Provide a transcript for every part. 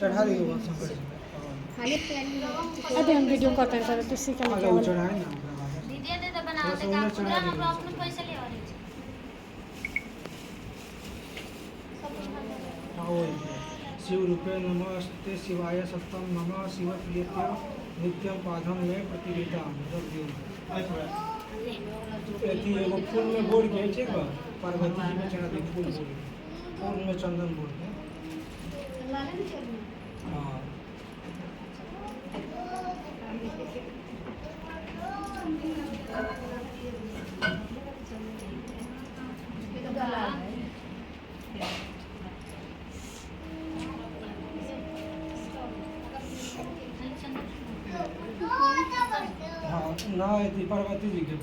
चढ़ा रही हो शंकर जी अरे हम वीडियो करते हैं तो सीखा आगे वो चढ़ाए ना दीदी ने तो बना थोड़ा दे सा काम उन्हें चढ़ा पूरा दीजिए। हम अपने पैसे ले आ रहे हाँ वही शिव रूपे नमस्ते शिवाय सत्यम नमः शिव प्रियत्य नित्यम पाधम में प्रतिरेता एथी एगो फूल में बोल के ठीक बा पार्वती जी में चढ़ा दी फूल बोल के फूल में चंदन बोल के हाँ हाँ ना थी पार्वती जी के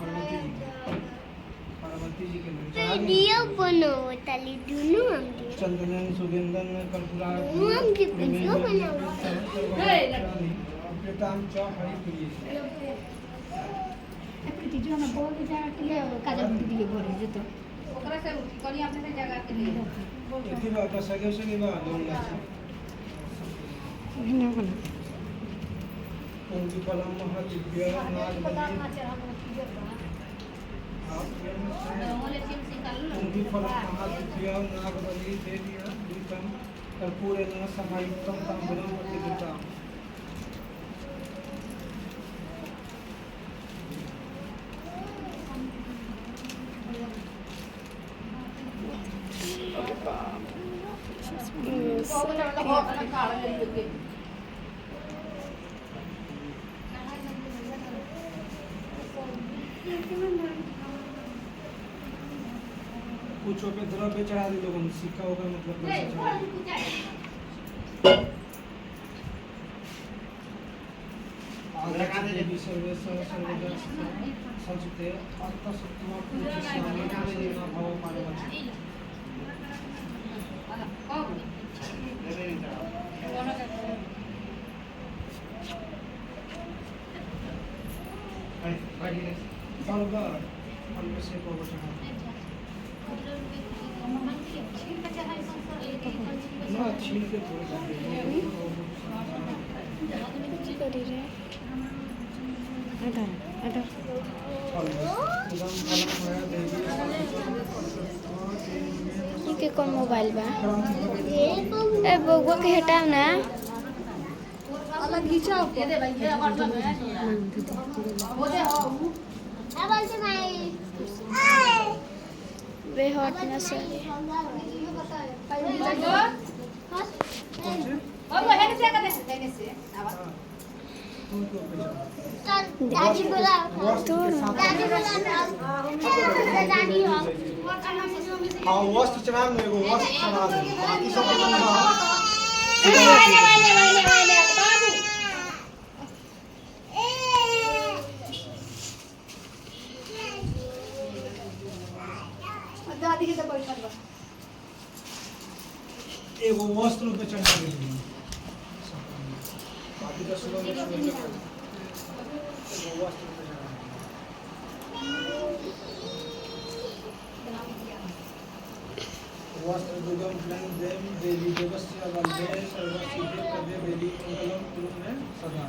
वीडियो बनो ताली दुनु हम दिए चंदन सुगंधन कर्पूरा हम की वीडियो बनाओ प्रीताम च हरि प्रिय जो हम बोल के जा के काजल बुद्धि दिए बोले जो तो ओकरा से कनी अपने से जगह के लिए एथी बात सगे सगे बा दोन लाख ना बना उनकी फलम महादिव्य नागबली उनकी फलम महादिव्य नागबली देवी दीपम कर्पूरेण समायुक्तम ताम्बूलम प्रतिगृहीता कुछ पे द्रव्य चढ़ा दी लोगों ने सिक्का होगा मतलब पैसा चढ़ा दी। आगच्छ देवी सर्वेश्वर सर्वदा संस्कृते अर्थसत्त्वा पूज्यस्यामि नामदेव भव पार्वती सर्वदा फल से को चढ़ा दी। ना छील के थोड़ा सा करी रे अडर अडर के कौन मोबाइल बा ए बउवा के हटाओ ना अलग खींचाओ दे दे भाई ये और सब है वो दे अब बोलते भाई वे हट ना सही अब वो है से कहते हैं से दादी बोला तोड़ दादी बोला दादी हो हाँ वस्त्र चढ़ा में एगो वस्त्र चढ़ा दे बाकी सब बाबू दादी के तो बैठल बा एगो वस्त्र पे चढ़ा दे बाकी का सुबह में एगो वस्त्र पे चढ़ा वस्त्र दुर्गम प्लान देवी देवी देवस्य वंदे सर्वसिद्धि प्रदे देवी मंगलम कुरु में सदा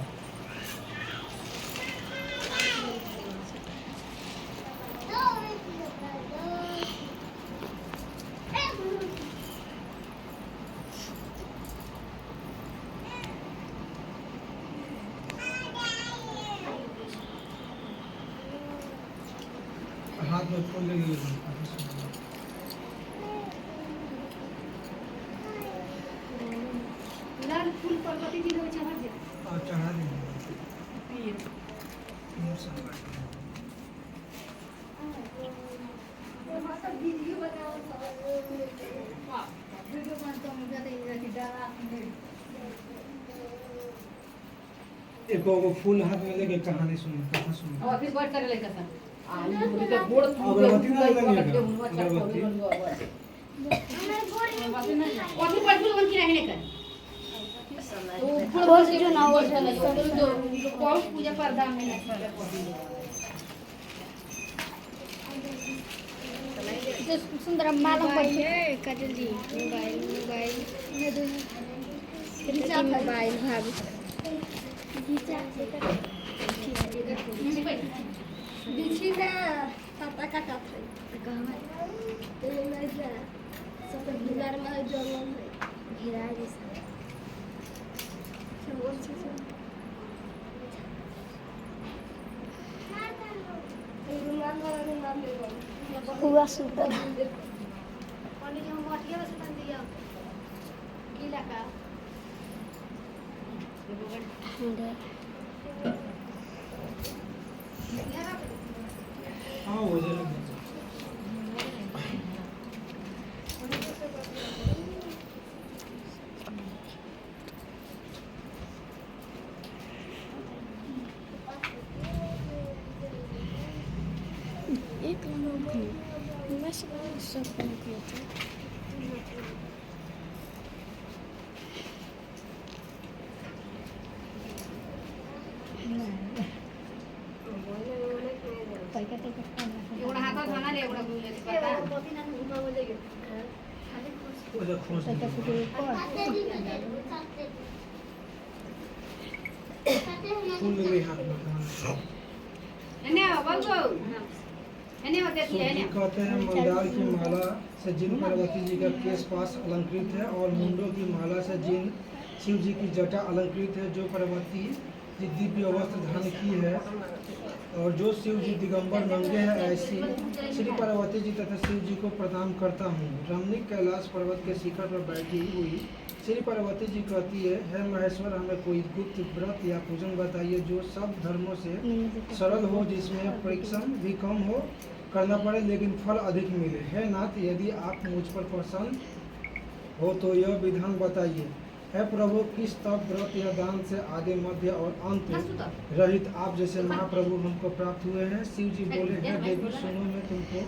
हाथ में फूल लगी है लाल फूल पार्वती जी को चढ़ा दे और चढ़ा देंगे वीडियो बनाओ वीडियो बनता मुझे तो ये डाला एक वो फूल हाथ में लेके कहानी सुनो कथा सुनो और फिर बैठ कर लेकर सा मुझे गोड़ अगरबत्ती ना लगेगा अगरबत्ती और भी पढ़ू बन की रहने कर बोल जो ना वो बहुत पूजा पर्दा में सुंदर मालूम पड़ी है काजल जी मोबाइल मोबाइल मोबाइल भाभी बिछी ना पापा का काट है तो ये मैं जा सब बिगाड़ में जलन है घेरा जैसा हुआ सुपर हाँ हो जाएगा। एक मैं सब किया था उधर खोज फूल ले गई हाथ में। सूजी कहते हैं मंदार की माला से जिन पार्वती जी का केश पास अलंकृत है और मुंडों की माला से जिन शिव जी की जटा अलंकृत है, जो पार्वती जी दिव्य वस्त्र धारण की है और जो शिव जी दिगंबर नंगे हैं, ऐसी श्री पार्वती जी तथा शिव जी को प्रणाम करता हूँ। रमणीक कैलाश पर्वत के शिखर पर बैठी हुई श्री पार्वती जी कहती है, हे महेश्वर, हमें कोई गुप्त व्रत या पूजन बताइए जो सब धर्मों से सरल हो, जिसमें परिश्रम भी कम हो करना पड़े लेकिन फल अधिक मिले। हे नाथ, यदि आप मुझ पर प्रसन्न हो तो यह विधान बताइए। हे प्रभु, किस तप, व्रत या दान से आदि मध्य और अंत रहित आप जैसे महाप्रभु हमको प्राप्त हुए हैं। शिव जी बोले, हे देवी, सुनो, मैं तुमको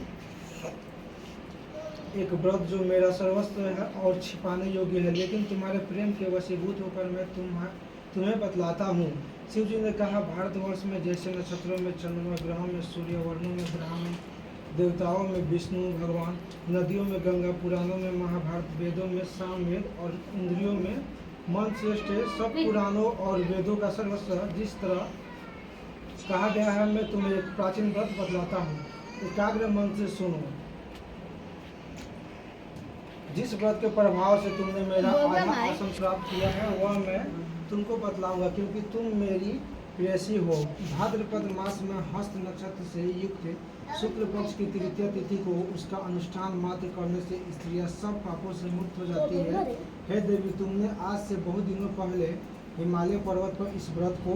एक व्रत जो मेरा सर्वस्व है और छिपाने योग्य है, लेकिन तुम्हारे प्रेम के वशीभूत होकर मैं तुम्हें बतलाता हूँ। शिव जी ने कहा, भारतवर्ष में जैसे नक्षत्रों में चंद्रमा, ग्रहों में सूर्य, वर्णों में ब्रह्मा, देवताओं में विष्णु भगवान, नदियों में गंगा, पुराणों में महाभारत, वेदों में सामवेद और इंद्रियों में मन श्रेष्ठ है। सब पुराणों और वेदों का सर्वस्व जिस तरह कहा गया है, मैं तुम्हें एक प्राचीन व्रत बतलाता हूँ। एकाग्र मन से सुनो। जिस व्रत के प्रभाव से तुमने मेरा आत्मा आसन प्राप्त किया है, वह मैं तुमको बतलाऊंगा, क्योंकि तुम मेरी प्रेयसी हो। भाद्रपद मास में हस्त नक्षत्र से युक्त शुक्ल पक्ष की तृतीय तिथि को उसका अनुष्ठान मात्र करने से स्त्रियां सब पापों से मुक्त हो जाती है। हे देवी, तुमने आज से बहुत दिनों पहले हिमालय पर्वत पर इस व्रत को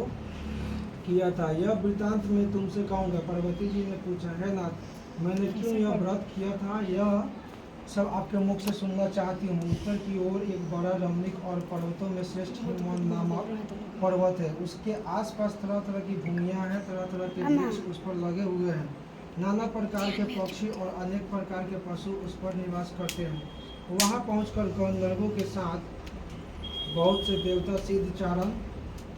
किया था। यह वृतांत मैं तुमसे कहूँगा। पार्वती जी ने पूछा, हे नाथ, मैंने क्यों यह व्रत किया था, यह सब आपके मुख से सुनना चाहती हूँ। उत्तर की ओर एक बड़ा रमणीक और पर्वतों में श्रेष्ठ हिमवंत नामक पर्वत है। उसके आसपास तरह तरह की भूमियाँ हैं, तरह तरह के वृक्ष उस पर लगे हुए हैं। नाना प्रकार के पक्षी और अनेक प्रकार के पशु उस पर निवास करते हैं। वहाँ पहुंचकर गंधर्वों के साथ बहुत से देवता सिद्ध चारण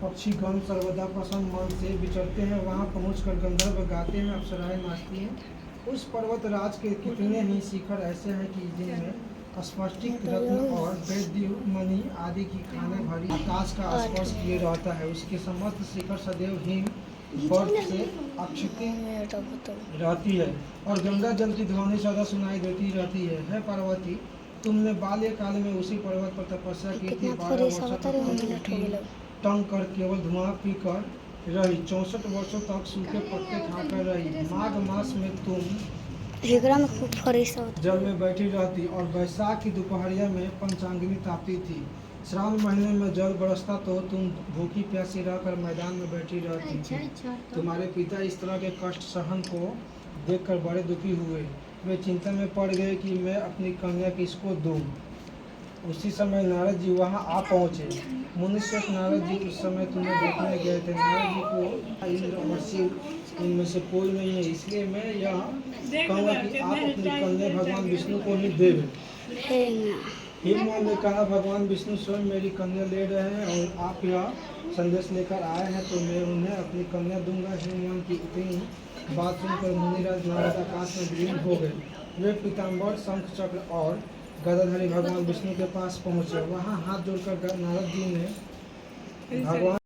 पक्षीगण सर्वदा प्रसन्न मन से विचरते हैं। वहाँ पहुंचकर गंधर्व गाते हैं, अप्सराएं नाचती हैं। उस पर्वत राज के कितने ही शिखर ऐसे हैं कि जिनमें स्फटिक, रत्न और वैद्य मणि आदि की खाने भरी आकाश का स्पर्श किए रहता है। उसके समस्त शिखर सदैव हिम बर्फ से आच्छादित रहती है और गंगा जल की ध्वनि सदा सुनाई देती रहती है। हे पार्वती, तुमने बाल्यकाल में उसी पर्वत पर तपस्या की थी। 12 वर्षों तक तंग कर केवल धुआं पीकर रही, 64 वर्षों तक सूखे पत्ते खाकर रही। माघ मास में तुम जल में बैठी रहती और बैसाख की दोपहरिया में पंचांगिनी तापती थी। श्रावण महीने में जल बरसता तो तुम भूखी प्यासी रहकर मैदान में बैठी रहती थी। तुम्हारे पिता इस तरह के कष्ट सहन को देखकर बड़े दुखी हुए। वे चिंता में पड़ गए कि मैं अपनी कन्या किसको दूं। उसी समय नारद जी वहां आ पहुंचे। मुनिश्रेष्ठ नारद जी उस समय तुम्हें देखने गए थे। नारद जी को इंद्र और शिव इनमें से कोई नहीं है, इसलिए मैं यह कहूँगा कि आप अपनी कन्या भगवान विष्णु को ही दें। हिमवान ने कहा, भगवान विष्णु स्वयं मेरी कन्या ले रहे हैं और आप यह संदेश लेकर आए हैं तो मैं उन्हें अपनी कन्या दूंगा। हिमवान की इतनी बात सुनकर मुनिराज नारद आकाश में विलीन हो गए। वे पीताम्बर, शंख चक्र और गदाधारी भगवान विष्णु के पास पहुंचे। वहां हाथ जोड़कर नारद जी ने भगवान